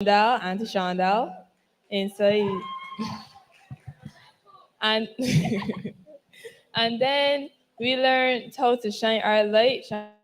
Auntie Shondell, inside, and and then we learned how to shine our light, shine our light, and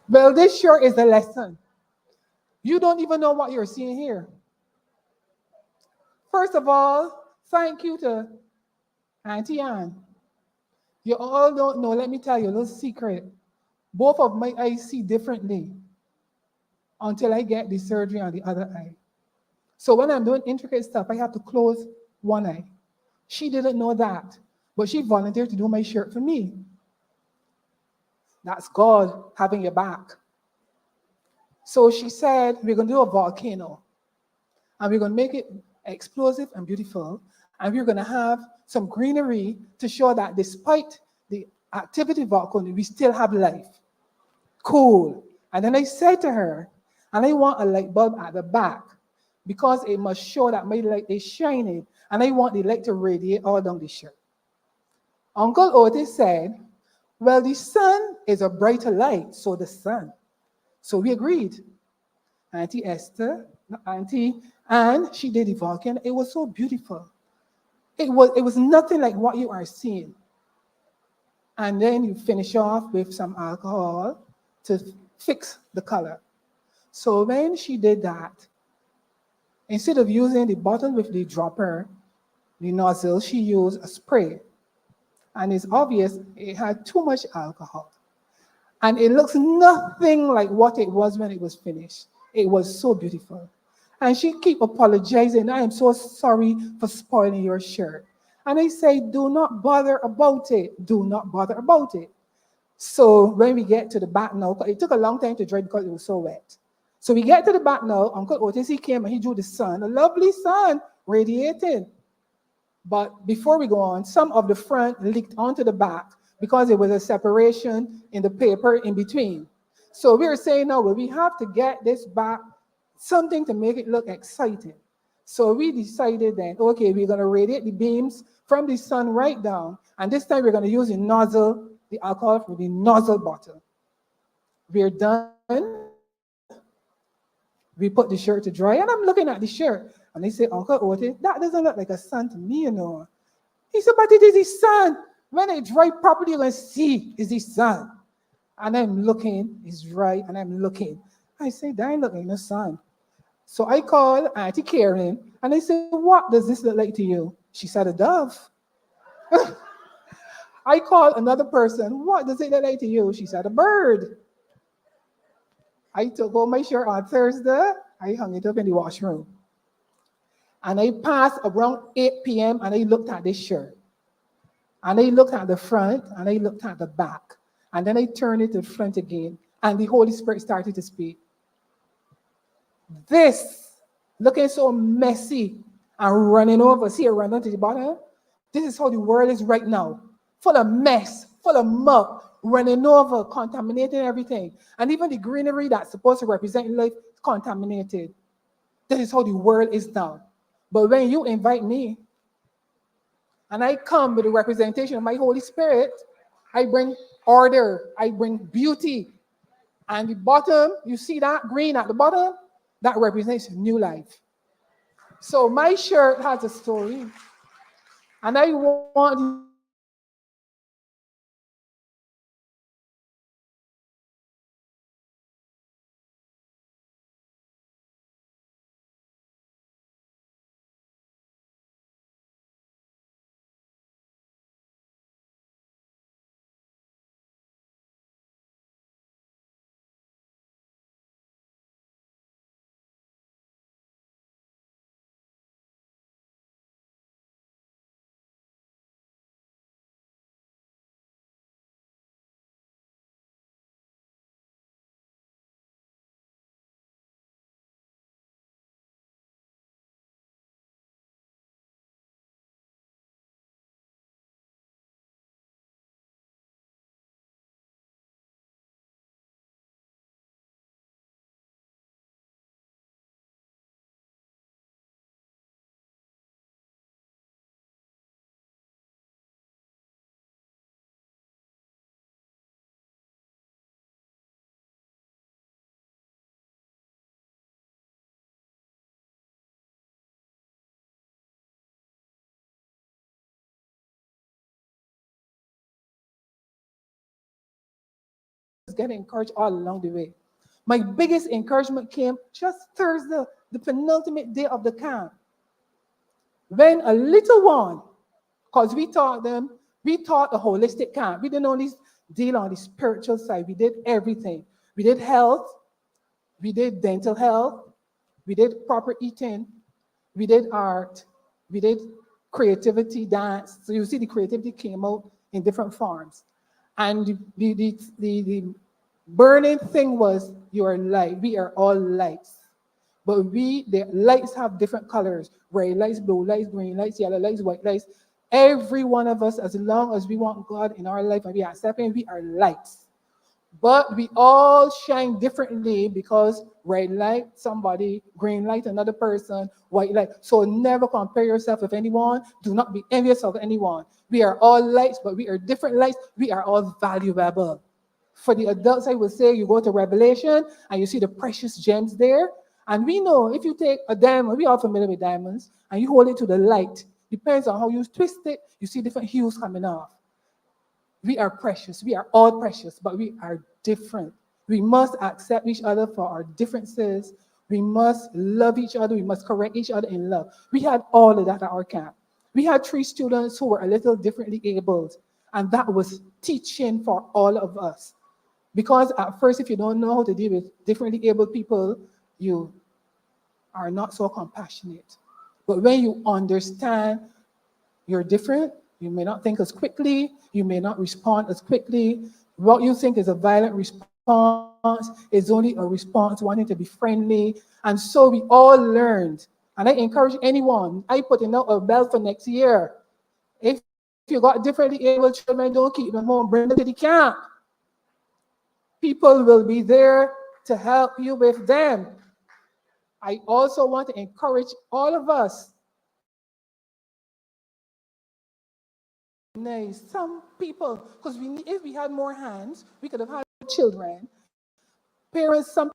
Well, this sure is a lesson. You don't even know what you're seeing here. First of all, thank you to Auntie Anne. You all don't know, let me tell you a little secret. Both of my eyes see differently until I get the surgery on the other eye. So when I'm doing intricate stuff, I have to close one eye. She didn't know that, but she volunteered to do my shirt for me. That's God having your back. So she said, we're going to do a volcano, and we're going to make it explosive and beautiful, and we're going to have some greenery to show that despite the activity volcano, we still have life. Cool. And then I said to her, and I want a light bulb at the back because it must show that my light is shining, and I want the light to radiate all down the shirt. Uncle Otis said, well, the sun is a brighter light, so the sun. So we agreed. Auntie Esther, Auntie Anne, she did the volcano. It was so beautiful. It was nothing like what you are seeing. And then you finish off with some alcohol to fix the color. So when she did that, instead of using the bottle with the dropper, the nozzle, she used a spray. And it's obvious it had too much alcohol. And it looks nothing like what it was when it was finished. It was so beautiful. And she keep apologizing. I am so sorry for spoiling your shirt. And I say, do not bother about it. Do not bother about it. So when we get to the back now, it took a long time to dry because it was so wet. So we get to the back now, Uncle Otis, he came and he drew the sun, a lovely sun radiating. But before we go on, some of the front leaked onto the back because there was a separation in the paper in between. So we were saying, no, well, we have to get this back, something to make it look exciting. So we decided then, okay, we're going to radiate the beams from the sun right down. And this time we're going to use the nozzle, the alcohol for the nozzle bottle. We're done. We put the shirt to dry, and I'm looking at the shirt. And they say, Uncle Otis, that doesn't look like a sun to me, you know. He said, but it is the sun. When it dry properly, you're going to see it's the sun. And I'm looking, it's dry, and I'm looking. I say, that ain't looking like the sun. So I called Auntie Karen, and I said, what does this look like to you? She said, a dove. I called another person, what does it look like to you? She said, a bird. I took home my shirt on Thursday. I hung it up in the washroom. And I passed around 8 p.m. and I looked at this shirt. And I looked at the front and I looked at the back. And then I turned it to the front again. And the Holy Spirit started to speak. This, looking so messy and running over, see it running to the bottom? This is how the world is right now. Full of mess, full of muck, running over, contaminating everything. And even the greenery that's supposed to represent life is contaminated. This is how the world is now. But when you invite me, and I come with the representation of my Holy Spirit, I bring order, I bring beauty. And the bottom, you see that green at the bottom? That represents new life. So my shirt has a story. And I want you to know that this shirt is not just for me. This shirt is for you. Because when you invite me, I bring order, I bring beauty, I bring life. just get encouraged all along the way. My biggest encouragement came just Thursday, the penultimate day of the camp, when a little one, because we taught a holistic camp. We didn't only deal on the spiritual side, we did everything. We did health, we did dental health, we did proper eating, we did art, we did creativity, dance. So you see the creativity came out in different forms. And the burning thing was you are light. We are all lights. But the lights have different colors. Red lights, blue lights, green lights, yellow lights, white lights. Every one of us, as long as we want God in our life and we accept Him, we are lights. But we all shine differently because red light, somebody, green light, another person, white light. So never compare yourself with anyone. Do not be envious of anyone. We are all lights, but we are different lights. We are all valuable. For the adults, I would say you go to Revelation and you see the precious gems there. And we know if you take a diamond, we are familiar with diamonds, and you hold it to the light, depends on how you twist it, you see different hues coming off. We are precious. We are all precious, but we are different. We must accept each other for our differences. We must love each other. We must correct each other in love. We had all of that at our camp. We had 3 students who were a little differently abled, and that was teaching for all of us. Because at first, if you don't know how to deal with differently abled people, you are not so compassionate. But when you understand you're different, you may not think as quickly, you may not respond as quickly. What you think is a violent response is only a response wanting to be friendly. And so we all learned. And I encourage anyone, I put in a bell for next year. If you got differently able children, don't keep them home, bring them to the camp. People will be there to help you with them. I also want to encourage all of us. Nice. Some people, because if we had more hands, we could have had children. Parents, some